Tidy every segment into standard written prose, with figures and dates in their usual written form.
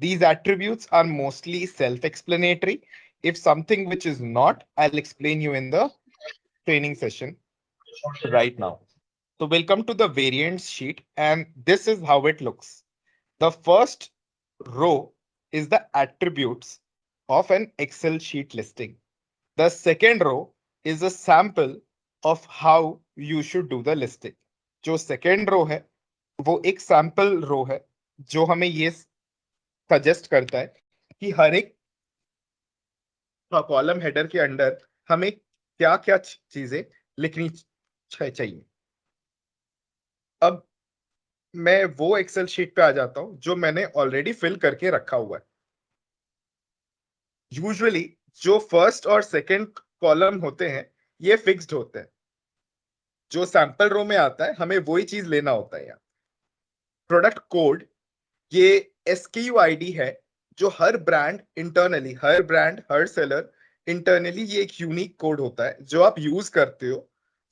These attributes are mostly self-explanatory. If something which is not, I'll explain you in the training session right now. So welcome to the variants sheet, and this is how it looks. The first row is the attributes of an Excel sheet listing. The second row is a sample of how you should do the listing. जो second row है वो एक sample row है जो हमें ये suggest करता है कि हर एक कॉलम हेडर के अंदर हमें क्या क्या चीजें लिखनी चाहिए. अब मैं वो एक्सेल शीट पे आ जाता हूं जो मैंने ऑलरेडी फिल करके रखा हुआ है. यूजुअली जो फर्स्ट और सेकंड कॉलम होते हैं ये फिक्स्ड होते हैं. जो सैंपल रो में आता है हमें वही चीज लेना होता है. यहाँ प्रोडक्ट कोड ये एसक्यू आईडी है जो हर ब्रांड हर सेलर इंटरनली ये एक यूनिक कोड होता है जो आप यूज करते हो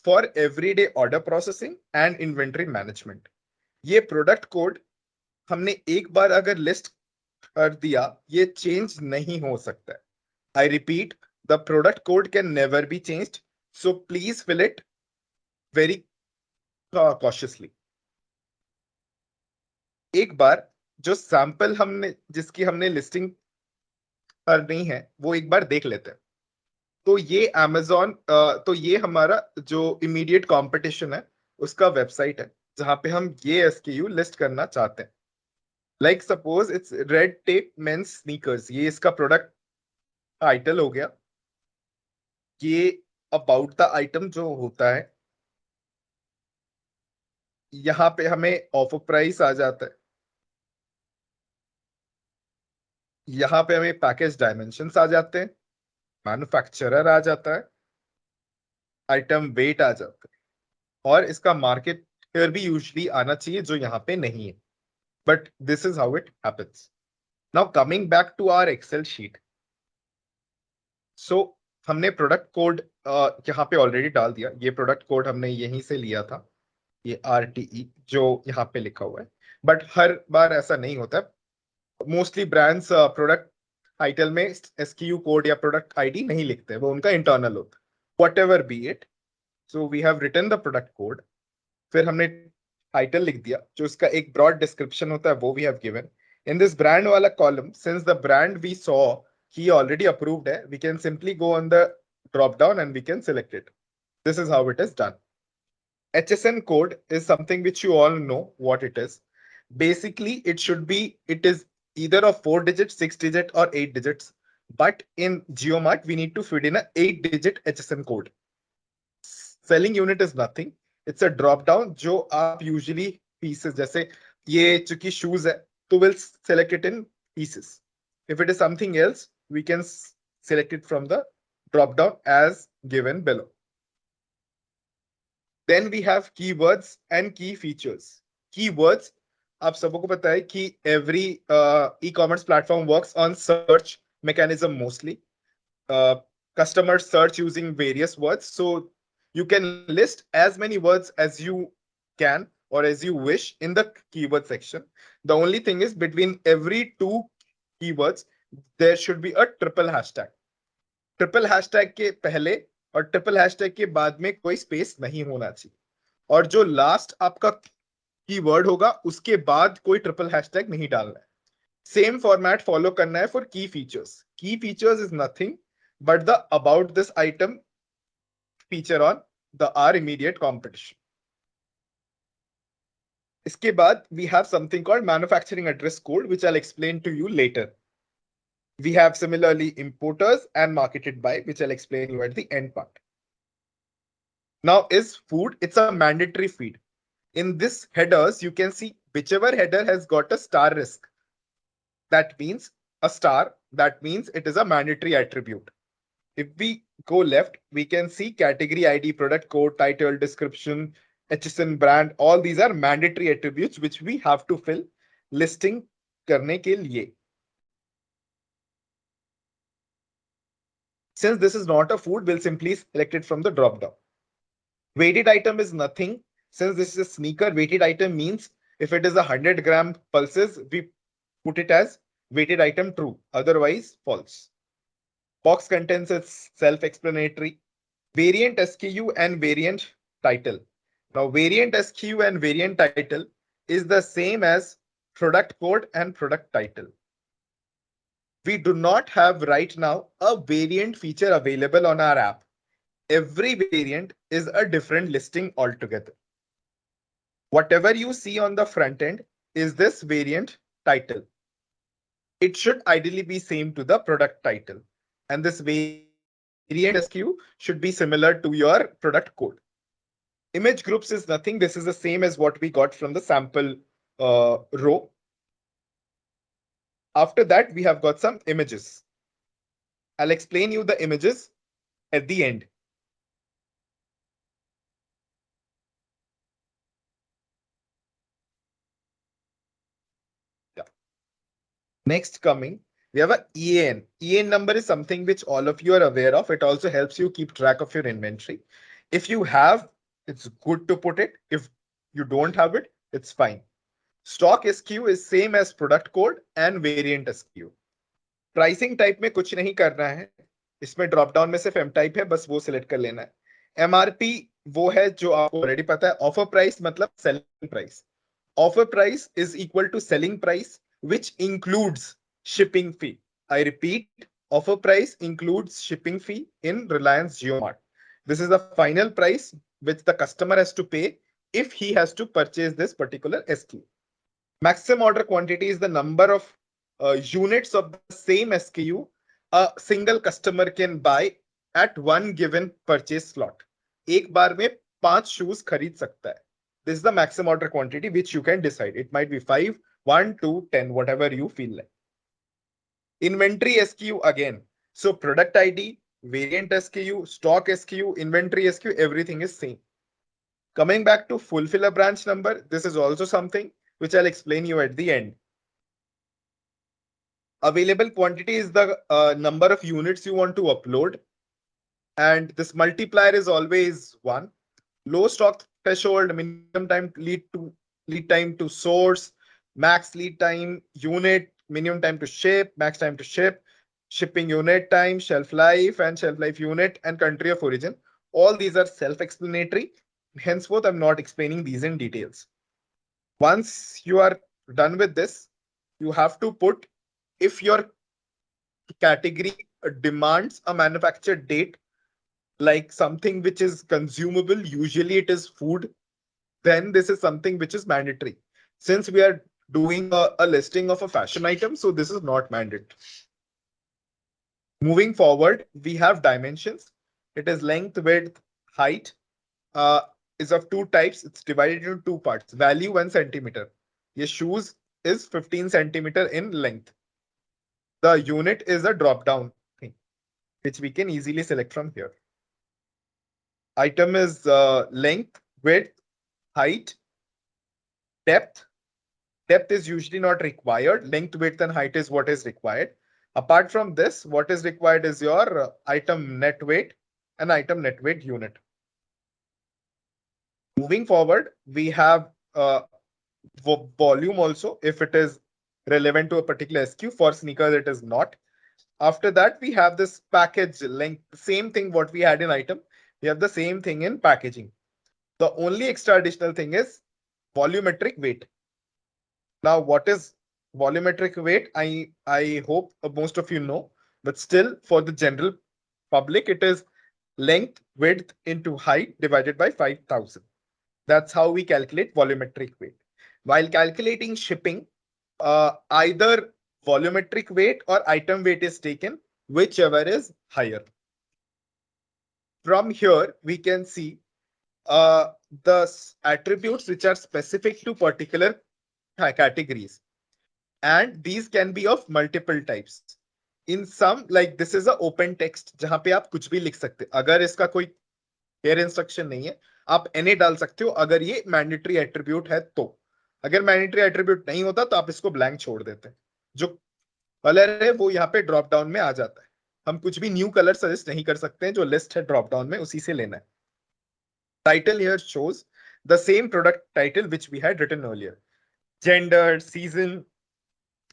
for everyday order processing and inventory management. ये प्रोडक्ट कोड हमने एक बार अगर लिस्ट कर दिया ये चेंज नहीं हो सकता है. I repeat, the product code can never be changed, so please fill it very cautiously. एक बार जो सैंपल जिसकी हमने लिस्टिंग करनी है वो एक बार देख लेते हैं. तो ये तो ये हमारा जो इमीडिएट कंपटीशन है उसका वेबसाइट है जहां पे हम ये एसक्यू लिस्ट करना चाहते हैं. Like suppose it's Red Tape men's sneakers, ये इसका प्रोडक्ट टाइटल हो गया. ये अबाउट द आइटम जो होता है यहाँ पे हमें ऑफर प्राइस आ जाता है. यहाँ पे हमें पैकेज डायमेंशंस आ जाते हैं, मैन्युफैक्चरर आ जाता है, आइटम वेट आ जाता है और इसका मार्केट शेयर भी यूजुअली आना चाहिए जो यहाँ पे नहीं है. But this is how it happens. Now coming back to our excel sheet. So हमने प्रोडक्ट कोड यहाँ पे ऑलरेडी डाल दिया. ये प्रोडक्ट कोड हमने यहीं से लिया था, ये RTE जो यहाँ पे लिखा हुआ है. बट हर बार ऐसा नहीं होता. मोस्टली ब्रांड्स प्रोडक्ट टाइटल में SKU कोड या प्रोडक्ट आईडी नहीं लिखते, वो उनका इंटरनल होता है. Whatever be it, so we have written the product code. फिर हमने टाइटल लिख दिया जो इसका एक ब्रॉड डिस्क्रिप्शन होता है वो we have given. In this brand वाला column, since the brand we saw he already approved है, we can simply go on the drop down and we can select it. This is how it is done. HSN code is something which you all know what it is. Basically it is either a 4 digit, 6 digit or 8 digits, but in Jio Mart we need to feed in a 8 digit HSN code. Selling unit is nothing, it's a drop down जो आप usually pieces, जैसे ये चूंकि shoes है तो we'll select it in pieces. If it is something else, we can select it from the drop down as given below. Then we have keywords and key features. Keywords, आप सबको पता है कि every e-commerce platform works on search mechanism mostly. Customers search using various words, so you can list as many words as you can or as you wish in the keyword section. The only thing is between every two keywords there should be a triple hashtag. Triple hashtag के पहले और triple hashtag के बाद में कोई space नहीं होना चाहिए. और जो लास्ट आपका कीवर्ड होगा उसके बाद कोई ट्रिपल हैशटैग नहीं डालना है. सेम फॉर्मेट फॉलो करना है for key features. Key features is nothing but the about this item feature on the are immediate competition. इसके बाद we have something called manufacturing address code which I will explain to you later. We have similarly importers and marketed by, which I'll explain you at the end part. Now is food, it's a mandatory feed. In this headers, you can see whichever header has got a star risk. That means a star, that means it is a mandatory attribute. If we go left, we can see category ID, product code, title, description, HSN brand. All these are mandatory attributes which we have to fill listing करने के लिए. Since this is not a food, we'll simply select it from the drop down. Weighted item is nothing. Since this is a sneaker, weighted item means if it is 100 gram pulses, we put it as weighted item true, otherwise false. Box contents is self-explanatory. Variant SKU and variant title. Now, variant SKU and variant title is the same as product code and product title. We do not have right now a variant feature available on our app. Every variant is a different listing altogether. Whatever you see on the front end is this variant title. It should ideally be same to the product title. And this variant SKU should be similar to your product code. Image groups is nothing. This is the same as what we got from the sample row. After that, we have got some images. I'll explain you the images at the end. Yeah. Next coming, we have a EAN. EAN number is something which all of you are aware of. It also helps you keep track of your inventory. If you have, it's good to put it. If you don't have it, it's fine. Stock SKU is same as product code and variant SKU. Pricing type में कुछ नहीं करना है, इसमें drop down में सिर्फ M type है, बस वो सिलेक्ट कर लेना है. एमआरपी वो है जो आपको ऑलरेडी पता है. ऑफर प्राइस मतलब selling price. Offer price is equal to selling price which includes shipping fee. I repeat, offer price includes shipping fee in Reliance Jio Mart. This is the final price which the customer has to pay if he has to purchase this particular SKU. Maximum order quantity is the number of units of the same SKU a single customer can buy at one given purchase slot. एक बार में 5 shoes खरीद सकता है. This is the maximum order quantity which you can decide. It might be 5, 1, 2, 10, whatever you feel like. Inventory SKU again. So product ID, variant SKU, stock SKU, inventory SKU, everything is same. Coming back to fulfill a branch number, this is also something which I'll explain you at the end. Available quantity is the number of units you want to upload. And this multiplier is always 1. Low stock threshold, minimum time lead time to source, max lead time unit, minimum time to ship, max time to ship, shipping unit time, shelf life and shelf life unit, and country of origin. All these are self-explanatory. Henceforth, I'm not explaining these in details. Once you are done with this, you have to put, if your category demands a manufacture date, like something which is consumable, usually it is food, then this is something which is mandatory. Since we are doing a listing of a fashion item, so this is not mandatory. Moving forward, we have dimensions. It is length, width, height. Is of 2 types. It's divided into 2 parts, value and centimeter. Your shoes is 15 centimeter in length. The unit is a drop down thing, which we can easily select from here. Item is length, width, height, depth. Depth is usually not required. Length, width, and height is what is required. Apart from this, what is required is your item net weight and item net weight unit. Moving forward, we have volume also, if it is relevant to a particular SKU. For sneakers, it is not. After that, we have this package length, same thing what we had in item. We have the same thing in packaging. The only extra additional thing is volumetric weight. Now, what is volumetric weight? I hope most of you know, but still for the general public, it is length, width into height divided by 5,000. That's how we calculate volumetric weight. While calculating shipping, either volumetric weight or item weight is taken, whichever is higher. From here, we can see the attributes which are specific to particular categories. And these can be of multiple types. In some, like this is a open text, जहां पे आप कुछ भी लिख सकते. अगर इसका कोई clear instruction नहीं है, आप NA डाल सकते हो अगर ये मैंडेटरी एट्रीब्यूट है तो. अगर मैंडेटरी एट्रीब्यूट नहीं होता तो आप इसको ब्लैंक छोड़ देते हैं. जो कलर है वो यहाँ पे ड्रॉप डाउन में आ जाता है. हम कुछ भी न्यू कलर सजेस्ट नहीं कर सकते हैं, जो लिस्ट है ड्रॉप डाउन में उसी से लेना है. Title here shows the same product title which we had written earlier. Gender, season,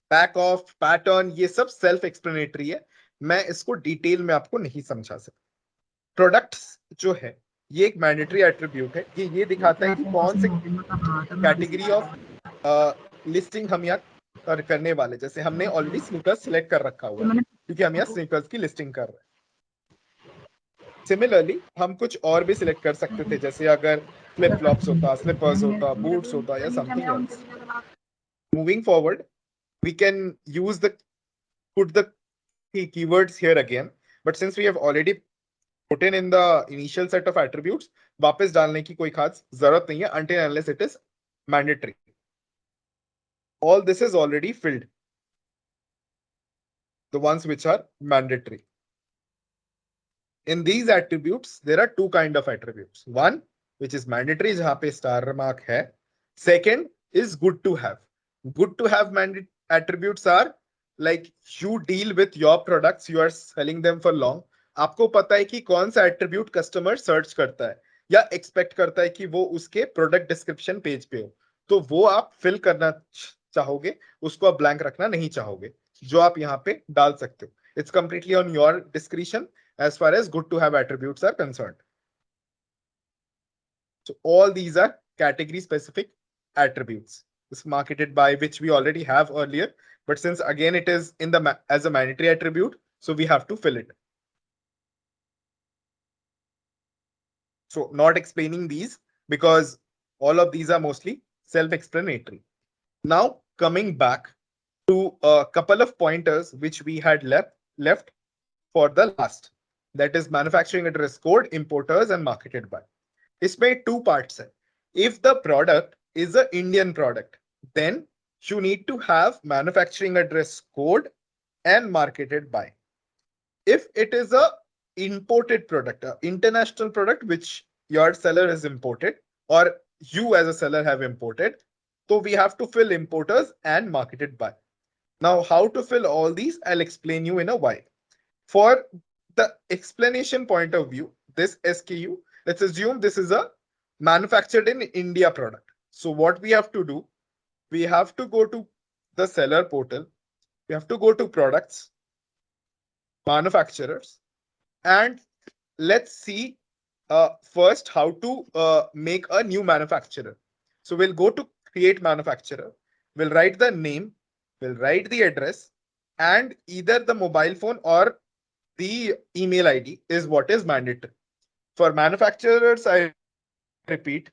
pack of, pattern, ये सब सेल्फ एक्सप्लेनेटरी है, मैं इसको डिटेल में आपको नहीं समझा सकता। प्रोडक्ट्स जो है ये एक मैंडेटरी एट्रीब्यूट है, ये दिखाता है कि कौन से कैटेगरी ऑफ लिस्टिंग हम यहाँ करने वाले। जैसे हमने ऑलरेडी स्नीकर्स सिलेक्ट कर रखा हुआ है क्योंकि हम यहाँ स्नीकर्स की लिस्टिंग कर रहे हैं। सिमिलरली हम कुछ और भी सिलेक्ट कर सकते थे, जैसे अगर फ्लिप फ्लॉप्स होता, स्लिपर्स होता, बूट्स होता या something else. Moving forward we can use the put the keywords here again, but since we have already put in the initial set of attributes, वापस डालने की कोई खास जरूरत नहीं है until unless it is mandatory. All this is already filled, the ones which are mandatory. In these attributes there are two kind of attributes. One which is mandatory, जहां पे star mark है. Second is good to have. Good to have mandatory attributes are like you deal with your products, you are selling them for long. आपको पता है कि कौन सा attribute customer search करता है या एक्सपेक्ट करता है कि वो उसके प्रोडक्ट डिस्क्रिप्शन पेज पे हो, तो वो आप फिल करना चाहोगे, उसको आप ब्लैंक रखना नहीं चाहोगे, जो आप यहाँ पे डाल सकते हो. It's completely on your description as far as good to have attributes are concerned. So all these are category specific attributes. It's marketed by, which we already have earlier, but since again it is in the as a mandatory attribute, so we have to fill it. So not explaining these because all of these are mostly self-explanatory. Now coming back to a couple of pointers which we had left for the last, that is manufacturing address code, importers and marketed by. इसमें two parts है. If the product is an Indian product, then you need to have manufacturing address code and marketed by. If it is a imported product, an international product which your seller has imported or you as a seller have imported, so we have to fill importers and marketed by. Now how to fill all these, I'll explain you in a while. For the explanation point of view, this SKU, let's assume this is a manufactured in India product. So what we have to do, we have to go to the seller portal, we have to go to products, manufacturers, and let's see first how to make a new manufacturer. So we'll go to create manufacturer, we'll write the name, we'll write the address, and either the mobile phone or the email ID is what is mandatory. For manufacturers, I repeat,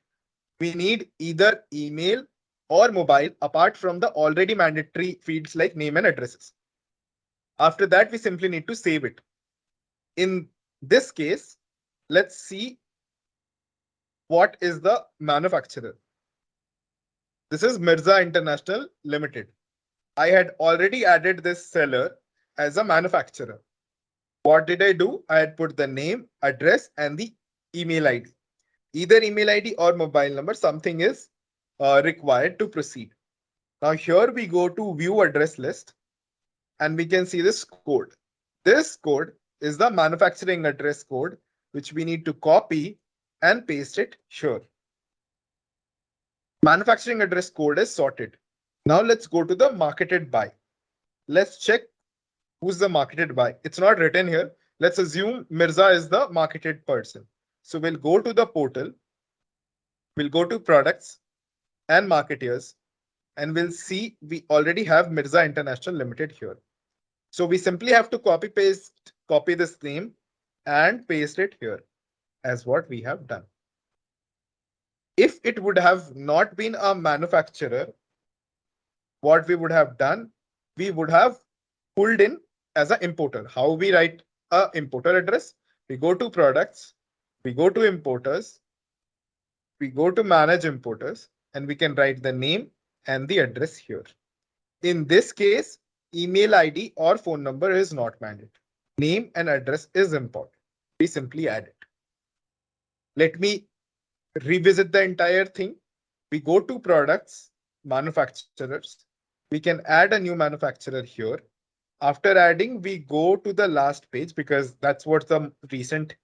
we need either email or mobile apart from the already mandatory fields like name and addresses. After that, we simply need to save it. In this case, let's see what is the manufacturer. This is Mirza International Limited. I had already added this seller as a manufacturer. What did I do? I had put the name, address, and the email ID. Either email ID or mobile number, something is required to proceed. Now here we go to view address list and we can see this code. This code is the manufacturing address code, which we need to copy and paste it here. Manufacturing address code is sorted. Now let's go to the marketed by. Let's check who's the marketed by. It's not written here. Let's assume Mirza is the marketed person. So we'll go to the portal, we'll go to products and marketeers, and we'll see we already have Mirza International Limited here. So we simply have to copy this name and paste it here as what we have done. If it would have not been a manufacturer, what we would have done, we would have pulled in as an importer. How we write a importer address? We go to products, we go to importers, we go to manage importers, and we can write the name and the address here. In this case, email ID or phone number is not mandatory. Name and address is important. We simply add it. Let me revisit the entire thing. We go to products, manufacturers. We can add a new manufacturer here. After adding, we go to the last page because that's what the recent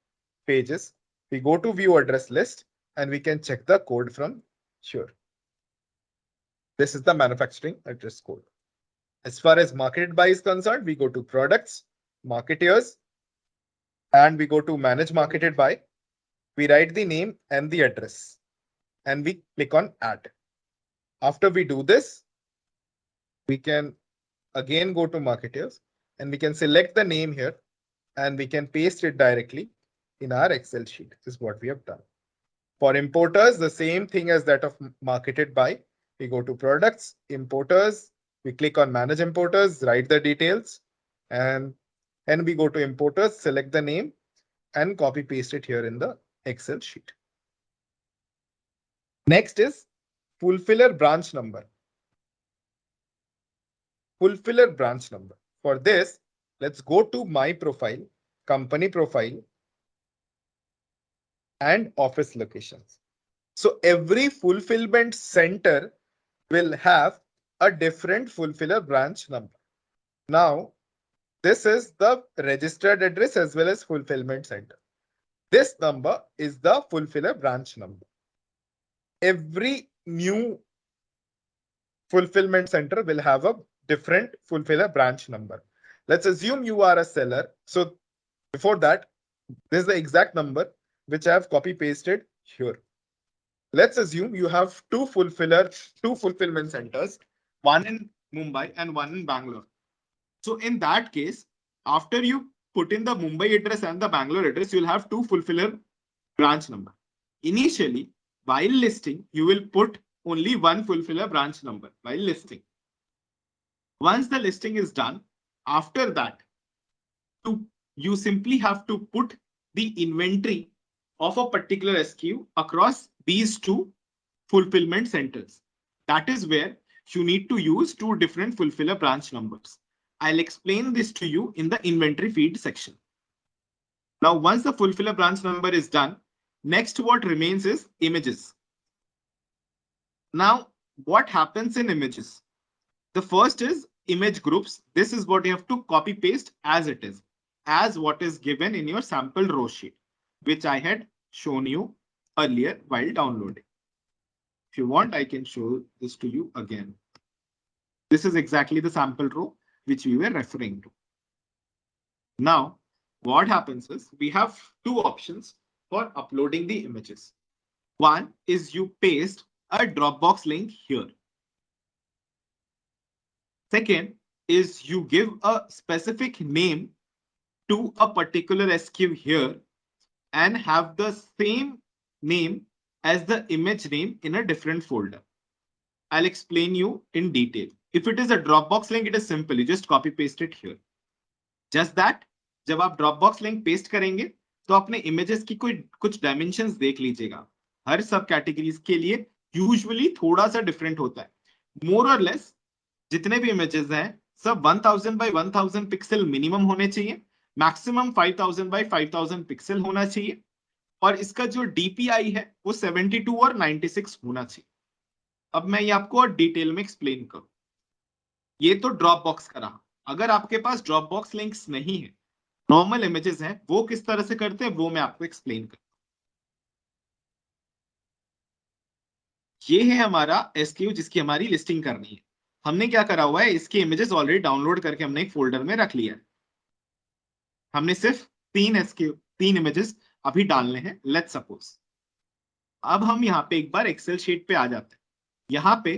page is. We go to view address list and we can check the code from here. This is the manufacturing address code. As far as marketed by is concerned, we go to products, marketeers, and we go to manage marketed by. We write the name and the address, and we click on add. After we do this, we can again go to marketeers, and we can select the name here, and we can paste it directly in our Excel sheet. This is what we have done. For importers, the same thing as that of marketed by. We go to products, importers, we click on manage importers, write the details, and then we go to importers, select the name, and copy paste it here in the Excel sheet. Next is fulfiller branch number. Fulfiller branch number. For this, let's go to my profile, company profile, and office locations. So every fulfillment center will have a different fulfiller branch number. Now, this is the registered address as well as fulfillment center. This number is the fulfiller branch number. Every new fulfillment center will have a different fulfiller branch number. Let's assume you are a seller. So before that, this is the exact number which I have copy pasted here. Let's assume you have two fulfillment centers, one in Mumbai and one in Bangalore. So in that case, after you put in the Mumbai address and the Bangalore address, you'll have two fulfiller branch number. Initially, while listing, you will put only one fulfiller branch number while listing. Once the listing is done, after that, you simply have to put the inventory of a particular SKU across these two fulfillment centers. That is where you need to use two different fulfiller branch numbers. I'll explain this to you in the inventory feed section. Now, once the fulfiller branch number is done, next what remains is images. Now, what happens in images? The first is image groups. This is what you have to copy paste as it is, as what is given in your sample row sheet, which I had shown you earlier while downloading. If you want, I can show this to you again. This is exactly the sample row which we were referring to. Now, what happens is we have two options for uploading the images. One is you paste a Dropbox link here. Second is you give a specific name to a particular SKU here and have the same name as the image name in a different folder. I'll explain you in detail. If it is a Dropbox link, it is simple. You just copy paste it here. Just that, जब आप Dropbox link paste करेंगे, तो अपने images की कुछ dimensions देख लीजिएगा. हर सब categories के लिए usually थोड़ा सा different होता है. More or less, जितने भी images हैं, सब 1000 by 1000 pixel minimum होने चाहिए. Maximum 5000 by 5000 pixel होना चाहिए. और इसका जो DPI है, वो 72 और 96 होना चाहिए. अब मैं ये आपको और डिटेल में एक्सप्लेन करूं. ये तो ड्रॉपबॉक्स का रहा. अगर आपके पास ड्रॉपबॉक्स लिंक्स नहीं है, नॉर्मल इमेजेस हैं, वो किस तरह से करते हैं वो मैं आपको एक्सप्लेन करूं. ये है हमारा एसक्यू जिसकी हमारी लिस्टिंग करनी है. हमने क्या करा हुआ है, इसके इमेजेस ऑलरेडी डाउनलोड करके हमने एक फोल्डर में रख लिया है. हमने सिर्फ तीन इमेजेस अभी डालने हैं. लेट्स सपोज अब हम यहाँ पे एक बार एक्सेल शीट पे आ जाते हैं. यहाँ पे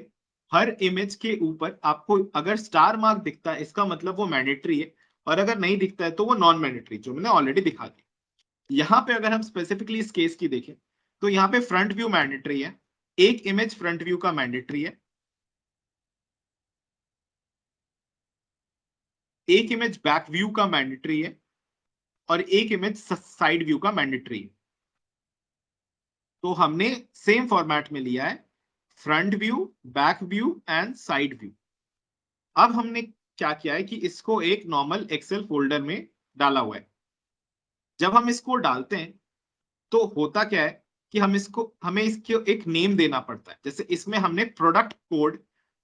हर इमेज के ऊपर आपको अगर स्टार मार्क दिखता है, इसका मतलब वो मैंडेटरी है, और अगर नहीं दिखता है तो वो नॉन मैंडेटरी, जो मैंने ऑलरेडी दिखा दिया. यहाँ पे अगर हम स्पेसिफिकली इस केस की देखें तो यहाँ पे फ्रंट व्यू मैंडेटरी है. एक इमेज फ्रंट व्यू का मैंडेटरी है, एक इमेज बैक व्यू का मैंडेटरी है, और एक इमेज साइड व्यू का मैंडेटरी है. तो हमने सेम फॉर्मेट में लिया है, front view, back view and side view. अब हमने क्या किया है कि इसको एक नॉर्मल एक्सेल फोल्डर में डाला हुआ है. जब हम इसको डालते हैं तो होता क्या है कि हमें इसको एक नेम देना पड़ता है. जैसे इसमें हमने product code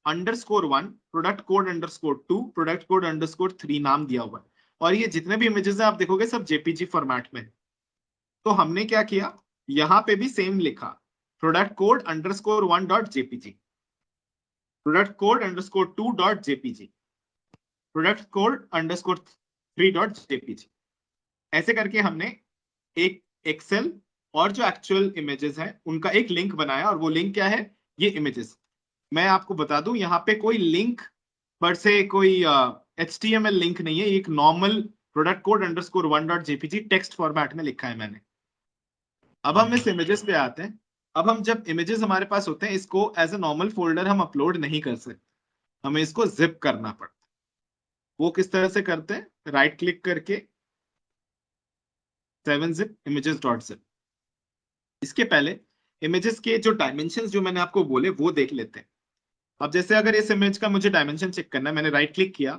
_1, product code _2, product code _3 नाम दिया हुआ है. और ये जितने भी इमेजेस हैं आप देखोगे सब जेपीजी फॉर्मेट में. तो हमने क्या किया, यहां पे भी सेम लिखा, product code _1.jpg, product code _2.jpg. Product code underscore 3.jpg। ऐसे करके हमने एक एक्सेल और जो एक्चुअल इमेजेस हैं उनका एक लिंक बनाया, और वो लिंक क्या है, ये इमेजेस। मैं आपको बता दूं, यहाँ पे कोई लिंक पर से कोई HTML लिंक नहीं है, एक normal product code underscore 1.jpg text format में लिखा है मैंने। अब हम इस इमेजेस पे आते हैं। अब हम जब इमेजेस हमारे पास होते हैं, इसको एज ए नॉर्मल फोल्डर हम अपलोड नहीं कर सकते, हमें इसको जिप करना पड़ता है। वो किस तरह से करते हैं, राइट क्लिक करके 7zip images.zip। इसके पहले इमेजेस के जो डायमेंशंस जो मैंने आपको बोले वो देख लेते हैं। अब जैसे अगर इस इमेज का मुझे डायमेंशन चेक करना है, मैंने राइट क्लिक किया,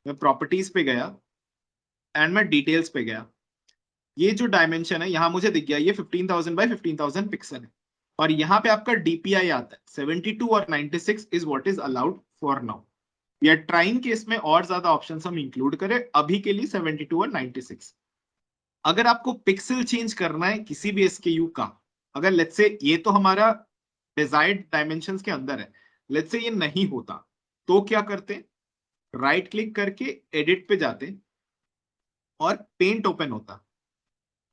मैं प्रॉपर्टीज पे गया एंड मैं डिटेल्स पे गया। ये जो डायमेंशन है यहाँ मुझे दिख गया, ये 15,000 बाय 15,000 पिक्सल है, और यहाँ पे आपका DPI आता है 72 और 96 is what is allowed for now. या ट्राइंग के इसमें और ज्यादा ऑप्शन हम इंक्लूड करें, अभी के लिए 72 और 96। अगर आपको पिक्सल चेंज करना है किसी भी SKU का, अगर लेट्स से ये तो हमारा डिजायर्ड डायमेंशंस के अंदर है, लेट्स से ये नहीं होता, तो क्या करते, राइट क्लिक करके एडिट पे जाते और पेंट ओपन होता।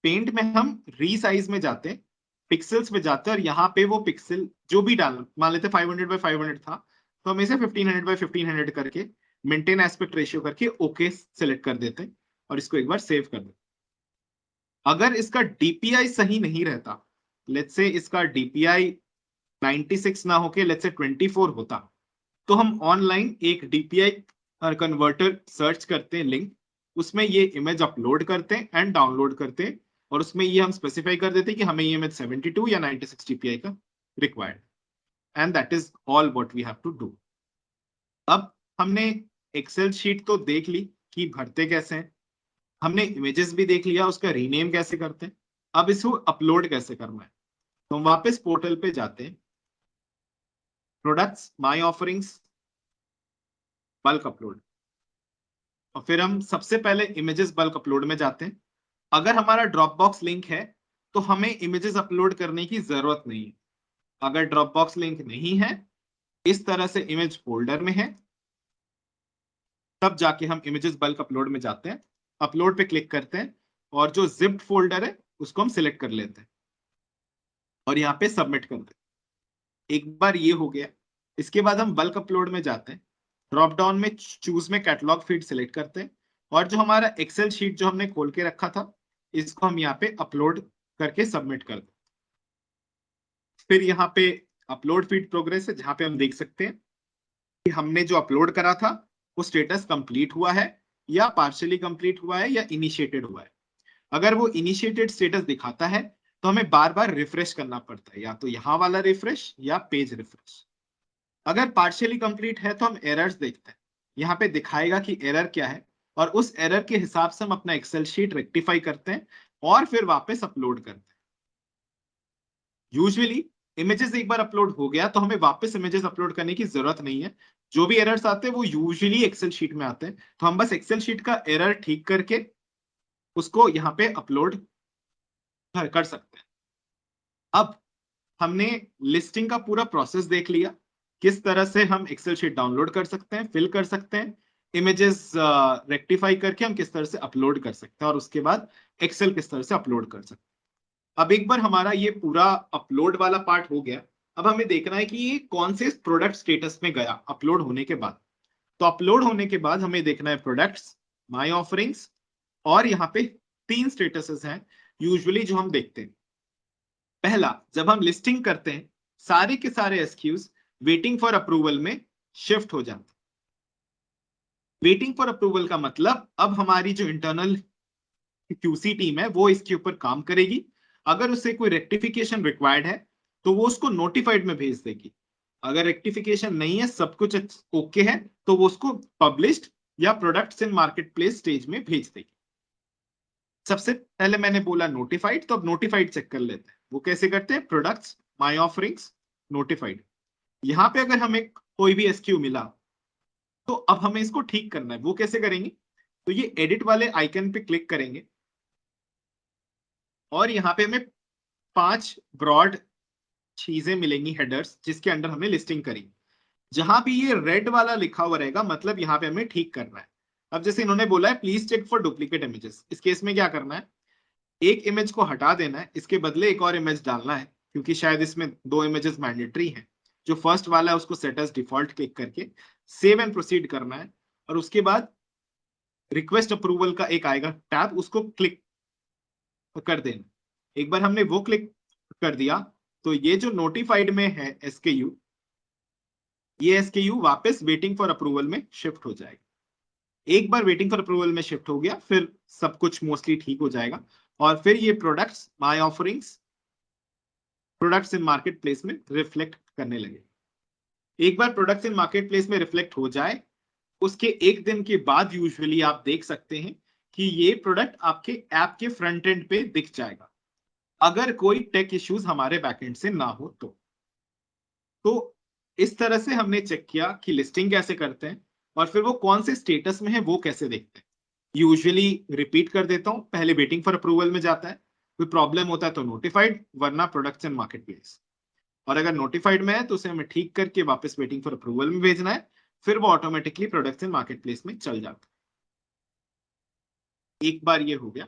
पेंट में हम रीसाइज में जाते, पिक्सल्स पे जाते, और यहाँ पे वो पिक्सल जो भी डाल, मान लेते 500 बाय 500 था, तो हम इसे 1500 बाय 1500 करके मेंटेन एस्पेक्ट रेशियो करके ओके सेलेक्ट कर देते और इसको एक बार सेव कर देते। अगर इसका DPI सही नहीं रहता, लेट्स से इसका DPI 96 ना होके लेट्स से 24 होता, तो हम ऑनलाइन एक DPI कन्वर्टर सर्च करते हैं लिंक, उसमें ये इमेज अपलोड करते हैं एंड डाउनलोड करते हैं, और उसमें ये हम स्पेसिफाई कर देते हैं कि हमें ये इमेज 72 या 96 DPI का required, and that is all what we have to do. अब हमने एक्सेल शीट तो देख ली कि भरते कैसे हैं, हमने इमेजेस भी देख लिया उसका रीनेम कैसे करते हैं, अब इसको अपलोड कैसे करना है। तो हम वापस पोर्टल पे जाते हैं, products, my offerings, bulk upload, और फिर हम सबसे पहले इमेजेस बल्क अपलोड में जाते हैं। अगर हमारा ड्रॉप बॉक्स लिंक है तो हमें इमेजेस अपलोड करने की जरूरत नहीं है। अगर ड्रॉप बॉक्स लिंक नहीं है, इस तरह से इमेज फोल्डर में है, तब जाके हम इमेजेस बल्क अपलोड में जाते हैं, अपलोड पे क्लिक करते हैं, और जो जिप्ड फोल्डर है उसको हम सिलेक्ट कर लेते हैं और यहाँ पे सबमिट कर देते हैं। एक बार ये हो गया, इसके बाद हम बल्क अपलोड में जाते हैं, ड्रॉप डाउन में चूज में कैटलॉग फीड सिलेक्ट करते हैं, और जो हमारा एक्सेल शीट जो हमने खोल के रखा था, इसको हम यहाँ पे अपलोड करके सबमिट कर दें। फिर यहाँ पे अपलोड फीड प्रोग्रेस है, जहां पे हम देख सकते हैं कि हमने जो अपलोड करा था वो स्टेटस कंप्लीट हुआ है या पार्शियली कंप्लीट हुआ है या इनिशिएटेड हुआ है। अगर वो इनिशिएटेड स्टेटस दिखाता है तो हमें बार बार रिफ्रेश करना पड़ता है, या तो यहाँ वाला रिफ्रेश या पेज रिफ्रेश। अगर पार्शियली कंप्लीट है तो हम एरर्स देखते हैं, यहाँ पे दिखाएगा कि एरर क्या है, और उस एरर के हिसाब से हम अपना एक्सेल शीट रेक्टिफाई करते हैं और फिर वापस अपलोड करते हैं। यूजुअली इमेजेस एक बार अपलोड हो गया तो हमें वापस इमेजेस अपलोड करने की जरूरत नहीं है। जो भी एरर्स आते हैं वो यूजुअली एक्सेल शीट में आते हैं, तो हम बस एक्सेल शीट का एरर ठीक करके उसको यहाँ पे अपलोड कर सकते हैं। अब हमने लिस्टिंग का पूरा प्रोसेस देख लिया, किस तरह से हम एक्सेल शीट डाउनलोड कर सकते हैं, फिल कर सकते हैं, इमेजेस रेक्टिफाई करके हम किस तरह से अपलोड कर सकते हैं, और उसके बाद एक्सेल किस तरह से अपलोड कर सकते हैं। अब एक बार हमारा ये पूरा अपलोड वाला पार्ट हो गया, अब हमें देखना है कि ये कौन से प्रोडक्ट स्टेटस में गया अपलोड होने के बाद। तो अपलोड होने के बाद हमें देखना है प्रोडक्ट्स, माय ऑफरिंग्स, और यहाँ पे 3 स्टेटसेस हैं यूजुअली जो हम देखते हैं। पहला, जब हम लिस्टिंग करते हैं सारे के सारे एसक्यूज वेटिंग फॉर अप्रूवल में शिफ्ट हो जाते हैं। वेटिंग फॉर अप्रूवल का मतलब अब हमारी जो इंटरनल QC टीम है वो इसके ऊपर काम करेगी, अगर उसे कोई रेक्टिफिकेशन रिक्वायर्ड है तो वो उसको नोटिफाइड में भेज देगी, अगर रेक्टिफिकेशन नहीं है, सब कुछ ओके है, तो वो उसको पब्लिश्ड या products in market place stage में भेज देगी। सबसे पहले मैंने बोला नोटिफाइड, तो अब नोटिफाइड चेक कर लेते हैं, वो कैसे करते हैं, प्रोडक्ट्स, माय ऑफरिंग्स, नोटिफाइड। यहाँ पे अगर हमें कोई भी SKU मिला तो अब हमें इसको ठीक करना है, वो कैसे करेंगे, तो ये एडिट वाले आइकन पे क्लिक करेंगे, और यहाँ पे हमें 5 ब्रॉड चीजें मिलेंगी, हेडर्स, जिसके अंडर हमें लिस्टिंग करी। जहां भी ये रेड वाला लिखा हुआ रहेगा मतलब यहाँ पे हमें ठीक करना है। अब जैसे इन्होंने बोला है please check for duplicate images, इस केस में क्या करना है, एक इमेज को हटा देना है, इसके बदले एक और इमेज डालना है, क्योंकि शायद इसमें दो इमेजेस मैंडेटरी हैं। जो फर्स्ट वाला है उसको सेट एज डिफॉल्ट क्लिक करके सेव एंड प्रोसीड करना है, और उसके बाद रिक्वेस्ट अप्रूवल का एक आएगा टैब, उसको क्लिक कर देना। एक बार हमने वो क्लिक कर दिया तो ये जो नोटिफाइड में है एसकेयू, ये एसकेयू वापस वेटिंग फॉर अप्रूवल में शिफ्ट हो जाएगा। एक बार वेटिंग फॉर अप्रूवल में शिफ्ट हो गया फिर सब कुछ मोस्टली ठीक हो जाएगा, और फिर ये products my offerings products in market place में रिफ्लेक्ट करने लगे। एक बार प्रोडक्ट्स इन मार्केट प्लेस में रिफ्लेक्ट हो जाए, उसके एक दिन के बाद यूजुअली आप देख सकते हैं कि ये प्रोडक्ट आपके ऐप के फ्रंट एंड पे दिख जाएगा, अगर कोई टेक इश्यूज हमारे बैकएंड से ना हो तो इस तरह से हमने चेक किया कि लिस्टिंग कैसे करते हैं, और फिर वो कौन से स्टेटस में है वो कैसे देखते हैं। यूजुअली रिपीट कर देता हूं, पहले वेटिंग फॉर अप्रूवल में जाता है, कोई प्रॉब्लम होता है तो नोटिफाइड, वरना प्रोडक्ट्स एंड मार्केट प्लेस, और अगर नोटिफाइड में है तो उसे हमें ठीक करके वापस वेटिंग फॉर अप्रूवल में भेजना है, फिर वो automatically products and market place में चल जाता है। एक बार ये हो गया,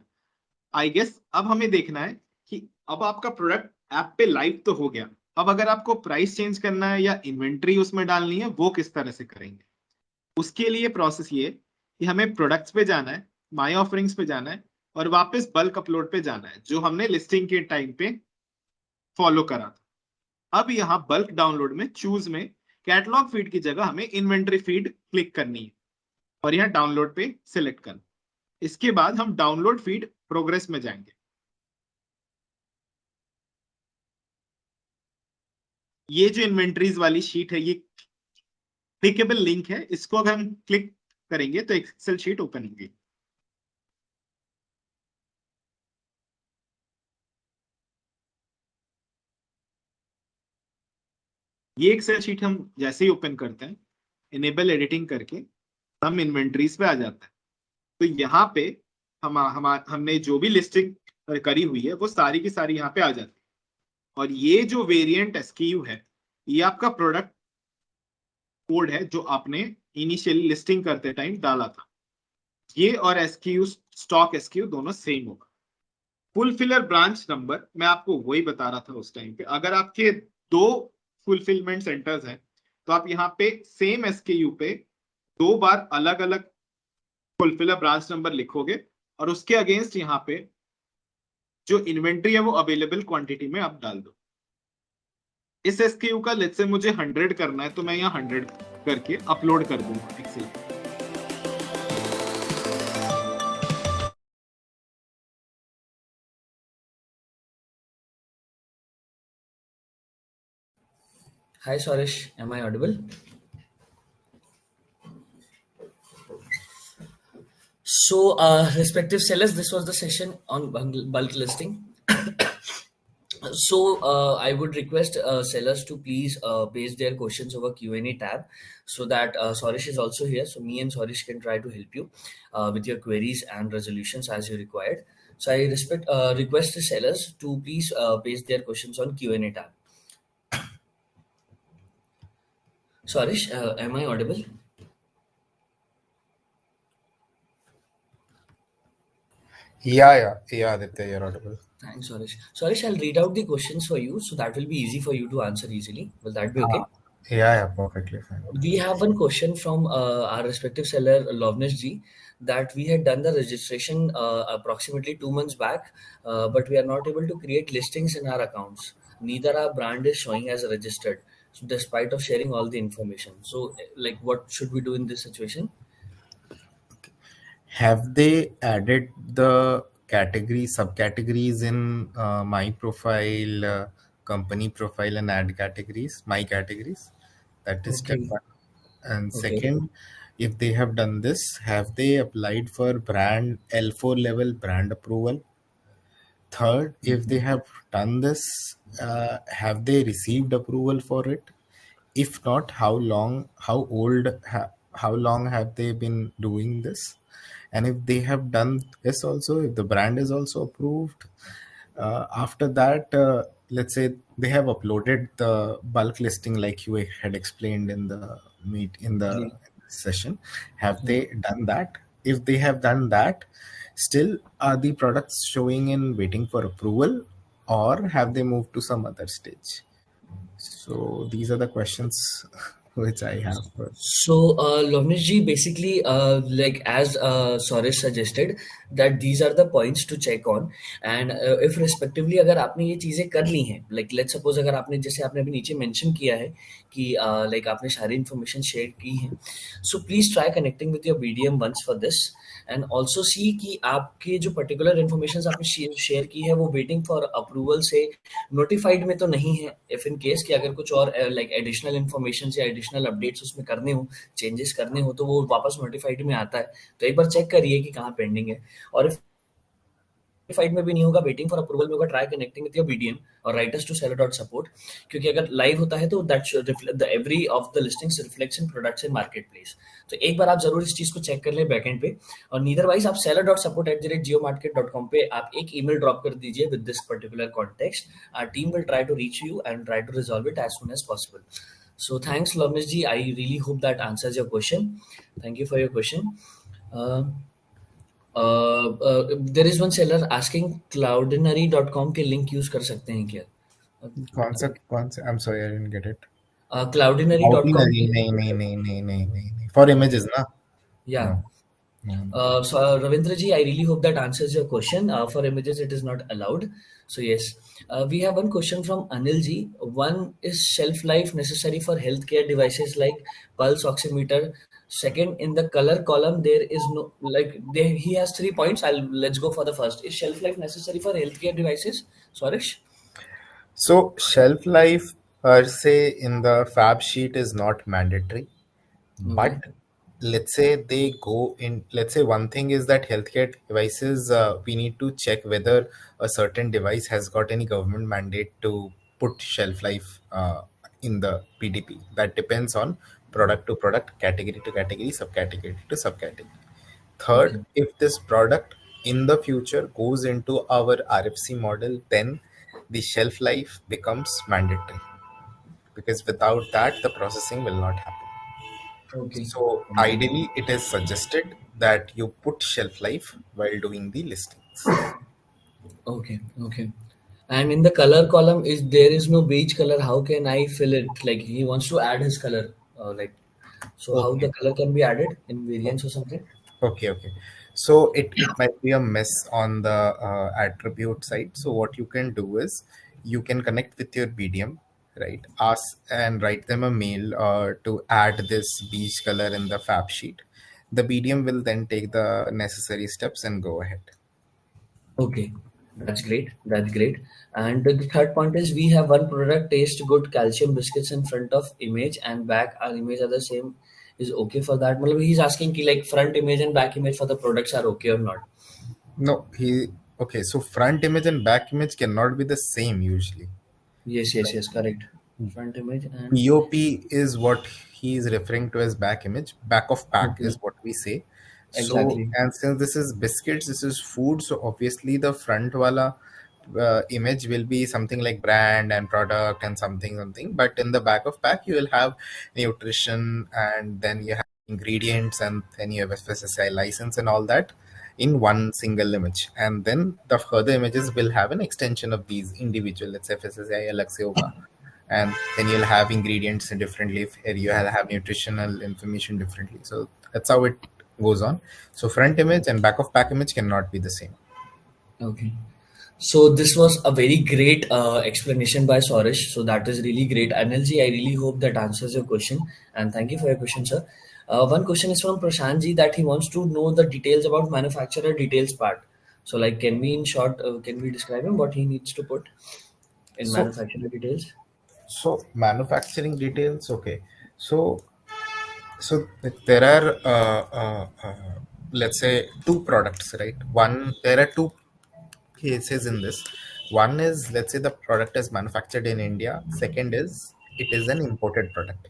आई गेस अब हमें देखना है कि अब आपका प्रोडक्ट ऐप पे लाइव तो हो गया, अब अगर आपको प्राइस चेंज करना है या इन्वेंट्री उसमें डालनी है वो किस तरह से करेंगे। उसके लिए प्रोसेस ये कि हमें प्रोडक्ट्स पे जाना है, माई ऑफरिंग्स पे जाना है, और वापस बल्क अपलोड पे जाना है जो हमने लिस्टिंग के टाइम पे फॉलो करा था। अब यहाँ बल्क डाउनलोड में चूज में कैटलॉग फीड की जगह हमें इन्वेंट्री फीड क्लिक करनी है, और यहाँ डाउनलोड पे सिलेक्ट करना। इसके बाद हम डाउनलोड फीड प्रोग्रेस में जाएंगे। ये जो इन्वेंट्रीज वाली शीट है ये क्लिकेबल लिंक है, इसको अगर हम क्लिक करेंगे तो एक्सेल शीट ओपन होगी। ये एक्सेल शीट हम जैसे ही ओपन करते हैं, इनेबल एडिटिंग करके हम इन्वेंट्रीज पे आ जाते हैं। तो यहाँ पे हमने जो भी लिस्टिंग करी हुई है वो सारी की सारी यहाँ पे आ जाती है, और ये जो वेरिएंट एसक्यू है ये आपका प्रोडक्ट कोड है जो आपने इनिशियली लिस्टिंग करते टाइम डाला था। ये और एसक्यू स्टॉक एसक्यू दोनों सेम होगा। फुलफिलर ब्रांच नंबर मैं आपको वही बता रहा था उस टाइम पे, अगर आपके दो फुलफिलमेंट सेंटर्स हैं तो आप यहाँ पे सेम एसकेयू पे दो बार अलग अलग फुलफिलर ब्रांच नंबर लिखोगे, और उसके अगेंस्ट यहाँ पे जो इन्वेंट्री है वो अवेलेबल क्वांटिटी में आप डाल दो। इस एसकेयू का लेट्स से मुझे 100 करना है तो मैं यहाँ 100 करके अपलोड कर दूंगा Excel. Hi Suresh, am I audible? So, respective sellers, this was the session on bulk listing. So, I would request sellers to please paste their questions over Q&A tab, so that Suresh is also here. So, me and Suresh can try to help you with your queries and resolutions as you required. So, I request the sellers to please paste their questions on Q&A tab. Suresh, am I audible? Yeah, Aditya, you're audible. Thanks, Suresh. Suresh, I'll read out the questions for you, so that will be easy for you to answer easily. Will that be okay? Yeah, perfectly fine. We have one question from our respective seller, Lovnesh Ji, that we had done the registration approximately 2 months back, but we are not able to create listings in our accounts. Neither our brand is showing as registered, so despite of sharing all the information. So, like, what should we do in this situation? Have they added the subcategories in my profile, company profile, and ad categories, my categories? That is step Okay. one. And Okay. second, if they have done this, have they applied for brand L4 level brand approval? Third, if they have done this, have they received approval for it? If not, how long have they been doing this? And if they have done this also, if the brand is also approved, after that, let's say they have uploaded the bulk listing like you had explained in the Yeah. session. Have Yeah. they done that? if they have done that, still are the products showing in waiting for approval, or have they moved to some other stage? So these are the questions which I have for. So, Lovnish ji, basically, like as Suresh suggested, that these are the points to check on, and if respectively अगर आपने ये चीजें कर ली हैं, like let's suppose अगर आपने जैसे आपने अभी नीचे mention किया है कि like आपने सारी information share की है, so please try connecting with your BDM once for this, and also see कि आपके जो particular information आपने share की है वो waiting for approval से नोटिफाइड में तो नहीं है। इफ इन केस कि अगर कुछ और लाइक एडिशनल इन्फॉर्मेशन या एडिशनल अपडेट्स उसमें करने हो, चेंजेस करने हो, तो वो वापस नोटिफाइड में आता है। तो एक बार चेक करिए कि कहाँ पेंडिंग है, और इफ नोटिफाइड में भी नहीं होगा, वेटिंग फॉर अप्रूवल में होगा, try connecting with your BDM और write us to seller dot support, क्योंकि अगर लाइव होता है तो that should reflect the every of the listings reflects in products in marketplace. तो एक बार आप जरूर इस चीज को चेक कर लें बैकएंड पे, और नीदरवाइज आप seller dot support at the rate Jio market dot com पे आप एक ईमेल ड्रॉप कर दीजिए with this particular context. Our team will try to reach you and try to resolve it as soon as possible. So thanks, Lovnish ji. I really hope that answers your question. Thank you for your question. Uh, there is one seller asking cloudinary.com के link use कर सकते हैं क्या? कौन से I'm sorry, I didn't get it. cloudinary.com Ordinary, के, नहीं. For images, na? yeah. No. No. So Ravindra ji, I really hope that answers your question. For images, it is not allowed. So yes, we have one question from Anil ji. One is shelf life necessary for healthcare devices like pulse oximeter. Second, in the color column, there is no like there. He has 3 points. Let's go for the first. Is shelf life necessary for healthcare devices? Suresh? So shelf life per se in the fab sheet is not mandatory, Okay. but let's say they go in. Let's say one thing is that healthcare devices, we need to check whether a certain device has got any government mandate to put shelf life in the PDP. That depends on product to product, category to category, subcategory to subcategory. Third, Okay. if this product in the future goes into our RFC model, then the shelf life becomes mandatory, because without that, the processing will not happen. Okay. So, Okay. ideally, it is suggested that you put shelf life while doing the listings. Okay. Okay. And in the color column, is there is no beige color? How can I fill it? Like he wants to add his color. Like so, how Okay. the color can be added in variants or something? Okay. So it might be a mess on the attribute side. So what you can do is you can connect with your BDM, right? Ask and write them a mail to add this beige color in the fab sheet. The BDM will then take the necessary steps and go ahead. Okay, that's great. That's great. And the third point is we have one product taste good calcium biscuits in front of image and back our image are the same. Is okay for that? Matlab he's asking ki like front image and back image for the products are okay or not? No, okay. So front image and back image cannot be the same usually. Yes, correct. Front image and POP is what he is referring to as back image. Back of pack okay, is what we say. So, exactly. and since this is biscuits, this is food. So obviously the front wala image will be something like brand and product and something. But in the back of pack, you will have nutrition, and then you have ingredients, and then you have a FSSAI license and all that in one single image. And then the further images will have an extension of these individual, let's say FSSAI अलग से होगा, and then you'll have ingredients differently, you'll have nutritional information differently. So that's how it goes on. So front image and back of pack image cannot be the same. Okay. So this was a very great explanation by Soresh. So that is really great. Anilji, I really hope that answers your question. And thank you for your question, sir. One question is from Prashantji that he wants to know the details about manufacturer details part. So like, can we in short, can we describe him what he needs to put in So manufacturer details? manufacturing details, okay. So there are let's say two products, right? One, there are two cases in this. One is, let's say the product is manufactured in India. Second is it is an imported product.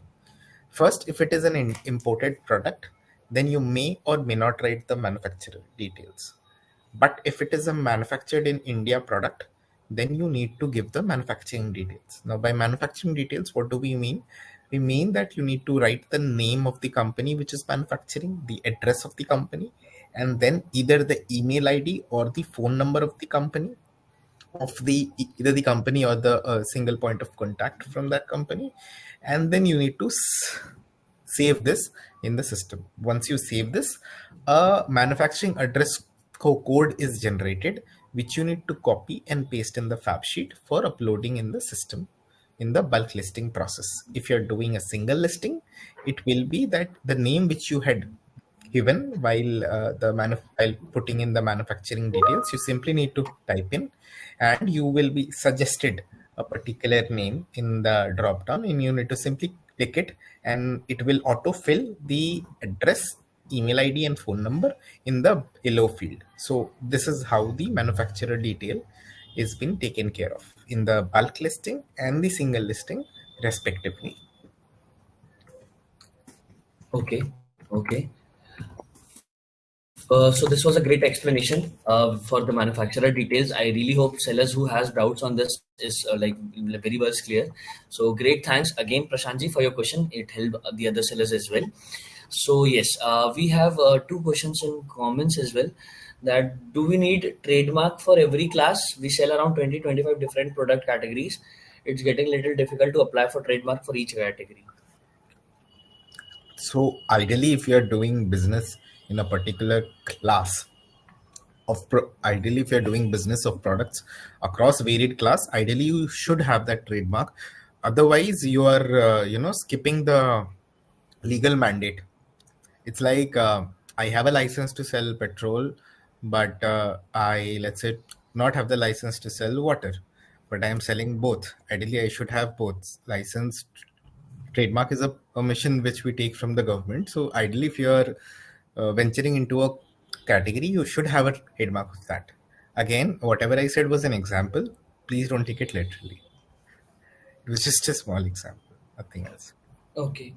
First, if it is an imported product, then you may or may not write the manufacturer details. But if it is a manufactured in India product, then you need to give the manufacturing details. Now, by manufacturing details, what do we mean? We mean that you need to write the name of the company which is manufacturing, the address of the company, and then either the email ID or the phone number of the company, of the either the company or the single point of contact from that company, and then you need to save this in the system. Once you save this, a manufacturing address code is generated, which you need to copy and paste in the fab sheet for uploading in the system in the bulk listing process. If you're doing a single listing, it will be that the name which you had given while while putting in the manufacturing details, you simply need to type in, and you will be suggested a particular name in the drop down, and you need to simply click it, and it will autofill the address, email ID and phone number in the below field. So this is how the manufacturer detail is being taken care of in the bulk listing and the single listing respectively. Okay. Okay. So this was a great explanation for the manufacturer details. I really hope sellers who has doubts on this is like very much clear. So great, thanks again, Prashantji, for your question. It helped the other sellers as well. So yes, we have two questions in comments as well. That do we need trademark for every class? We sell around 20-25 different product categories. It's getting a little difficult to apply for trademark for each category. So ideally, if you are doing business in a particular class of ideally if you're doing business of products across varied class, ideally you should have that trademark. Otherwise you are skipping the legal mandate. It's like I have a license to sell petrol, but I, let's say, not have the license to sell water, but I am selling both. Ideally I should have both license. Trademark is a permission which we take from the government. So ideally, if you are venturing into a category, you should have a trademark of that. Again, whatever I said was an example. Please don't take it literally. It was just a small example, nothing else. Okay.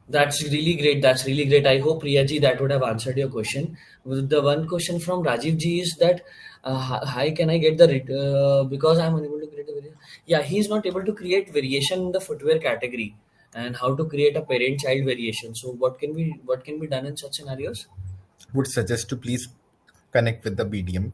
That's really great. That's really great. I hope Priyaji that would have answered your question. With the one question from Rajiv ji is that, hi, can I get the because I'm unable to create a variation. Yeah, he's not able to create variation in the footwear category, and how to create a parent-child variation. So what can be done in such scenarios? Would suggest to please connect with the BDM.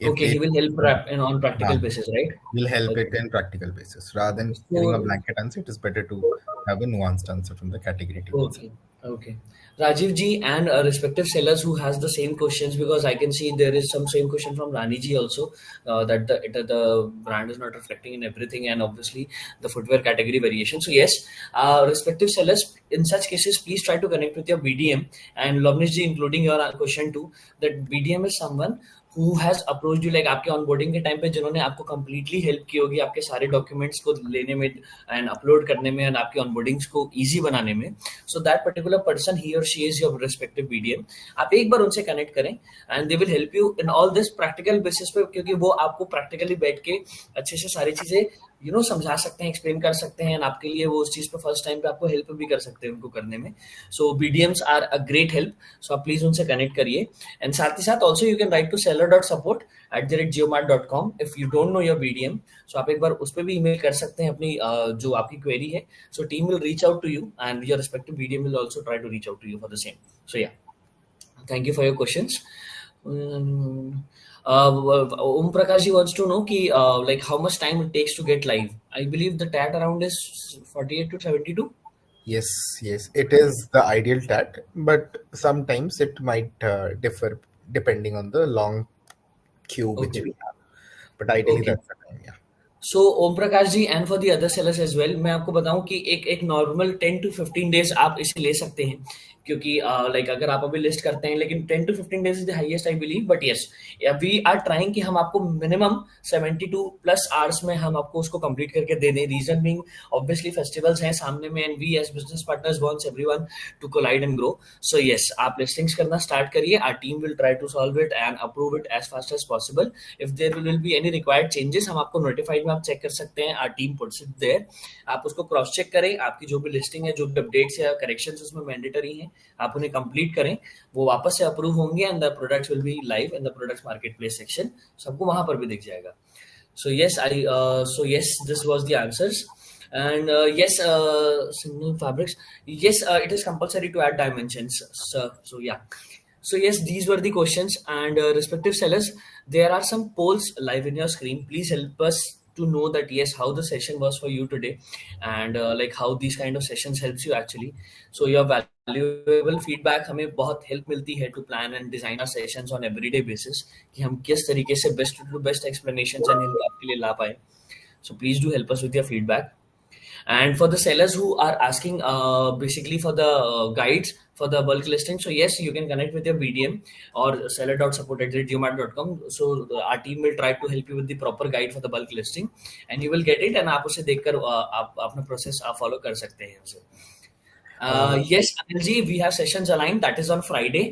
If Okay, they he will help on practical basis, right? will help it Okay. in practical basis. Rather than giving a So blanket answer, it is better to have a nuanced answer from the category team itself. okay, okay. Rajiv ji and respective sellers who has the same questions, because I can see there is some same question from Rani ji also, that the brand is not reflecting in everything, and obviously the footwear category variation. So yes, respective sellers in such cases, please try to connect with your BDM, and Lovnish ji, including your question too, that BDM is someone who has approached you, like आपके onboarding के time पे जिन्होंने आपको completely help की होगी आपके सारे documents को लेने में and upload करने में and आपकी onboardings को easy बनाने में. So that particular person, he or she is your respective BDM. आप एक बार उनसे connect करें and they will help you in all this practical basis पे, क्योंकि वो आपको practically बैठ के अच्छे से सारी चीजें समझा सकते हैं, एक्सप्लेन कर सकते हैं, आपके लिए वो उस चीज पे फर्स्ट टाइम पे आपको हेल्प भी कर सकते हैं उनको करने में. So BDMs are a great help. So आप प्लीज उनसे कनेक्ट करिए. एंड साथ ही साथ also you can write to seller.support@jiomart.com if you don't know your BDM. So आप एक बार उस पर भी ईमेल कर सकते हैं अपनी जो आपकी क्वेरी है. So team will reach out to you and your respective BDM will also try to reach out to you for the same. So yeah, thank you for your questions. Om Prakash wants to know like how much time it takes to get live. I believe the TAT around is 48 to 72. Yes, yes, it is the ideal TAT, but sometimes it might differ depending on the long queue which Okay. we have. But ideally, Okay. that's the time, yeah. So Om Prakash ji and for the other sellers as well, मैं आपको बताऊं कि एक normal 10 to 15 days आप इसे ले सकते हैं, क्योंकि लाइक अगर आप अभी लिस्ट करते हैं, लेकिन 10 to 15 days is the highest I believe. But yes, we are trying कि हम आपको मिनिमम 72+ आवर्स में हम आपको उसको कंप्लीट करके दे दें. रीजन बीइंग ऑब्वियसली फेस्टिवल्स हैं सामने में and we as business partners wants everyone to collide and grow. So yes, आप लिस्टिंग्स करना स्टार्ट करिए. Our team will try to solve it and approve it as fast as possible. If there will be any required changes, हम आपको notified में आप check कर सकते हैं. Our team puts it there. आप उसको क्रॉस चेक करें. आपकी जो भी लिस्टिंग है, जो भी अपडेट्स या करेक्शंस उसमें मैंडेटरी हैं, आप उन्हें कंप्लीट करें. वो वापस से अप्रूव होंगे and the products will be live in the products marketplace section. सबको वहां पर भी दिख जाएगा. So yes, this was the answers. And yes, single fabrics. Yes, it is compulsory to add dimensions. So yeah. So yes, these were the questions, and respective sellers, there are some polls live in your screen. Please help us to know that yes, how the session was for you today, and like how these kind of sessions helps you actually. So your valuable feedback हमें बहुत help मिलती है to plan and design our sessions on everyday basis कि हम किस तरीके से best to best explanations and help आपके लिए ला पाए. So please do help us with your feedback. And for the sellers who are asking basically for the guides for the bulk listing, so yes, you can connect with your BDM or seller.support@jiomart.com. So our team will try to help you with the proper guide for the bulk listing, and you will get it. And आप उसे देखकर आप अपना process आप follow कर सकते हैं उसे. Yes, Anil ji, we have sessions aligned. That is on Friday.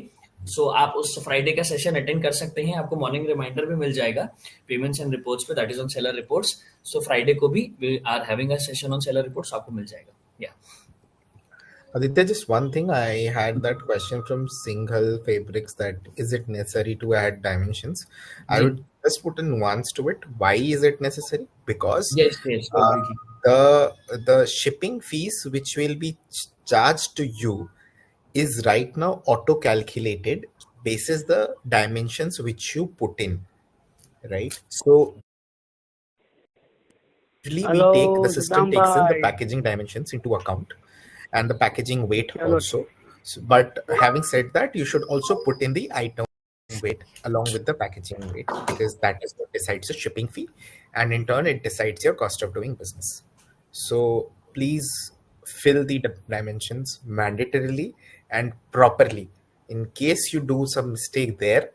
So आप उस फ्राइडे का सेशन अटेंड कर सकते हैं. आपको मॉर्निंग रिमाइंडर भी मिल जाएगा पेमेंट्स एंड रिपोर्ट्स पे. That is on seller reports. So Friday को भी we are having a session on seller reports. आपको मिल जाएगा. या Aditya, just one thing. I had that question from Singhal Fabrics that is it necessary to add dimensions? I ji. would just put a nuance to it. Why is it necessary? Because Yes, yes, uh, completely. the shipping fees which will be charged to you is right now auto calculated basis the dimensions which you put in, right? So usually we take the Hello, system Saddam takes in the bhai. packaging dimensions into account and the packaging weight Chalo, also. So, but having said that, you should also put in the item weight along with the packaging weight because that is what decides the shipping fee, and in turn it decides your cost of doing business. So please fill the dimensions mandatorily and properly. In case you do some mistake there,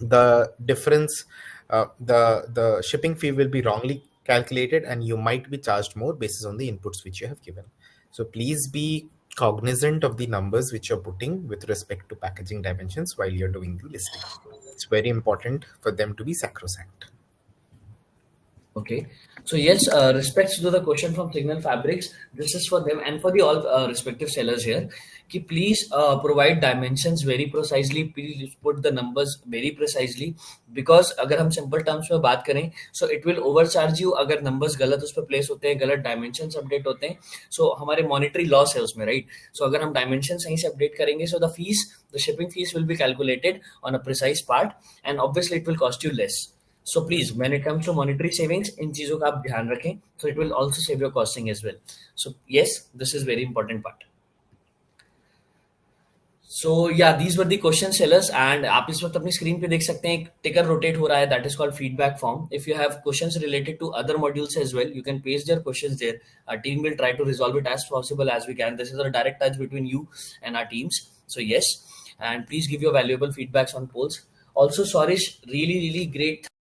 the difference, the shipping fee will be wrongly calculated and you might be charged more basis on the inputs which you have given. So please be cognizant of the numbers which you're putting with respect to packaging dimensions while you're doing the listing. It's very important for them to be sacrosanct. Okay. So yes, respects to the question from Signal Fabrics. This is for them and for the all respective sellers here. कि please provide dimensions very precisely. Please put the numbers very precisely because अगर हम simple terms में बात करें, so it will overcharge you अगर numbers गलत उस पर place होते हैं, गलत dimensions update होते हैं. So हमारे monetary loss है उसमें, right? So अगर हम dimensions सही से update करेंगे, so the fees, the shipping fees will be calculated on a precise part, and obviously it will cost you less. So please, when it comes to monetary savings, इन चीजों का आप ध्यान रखें. So it will also save your costing as well. So yes, this is very important part. So yeah, these were the question sellers, and आप इस वक्त अपनी screen पे देख सकते हैं एक टिकर रोटेट हो रहा है. That is called feedback form. If you have questions related to other modules as well, you can paste your questions there. Our team will try to resolve it as possible as we can. This is a direct touch between you and our teams. So yes, and please give your valuable feedbacks on polls. Also, Sorish, really great.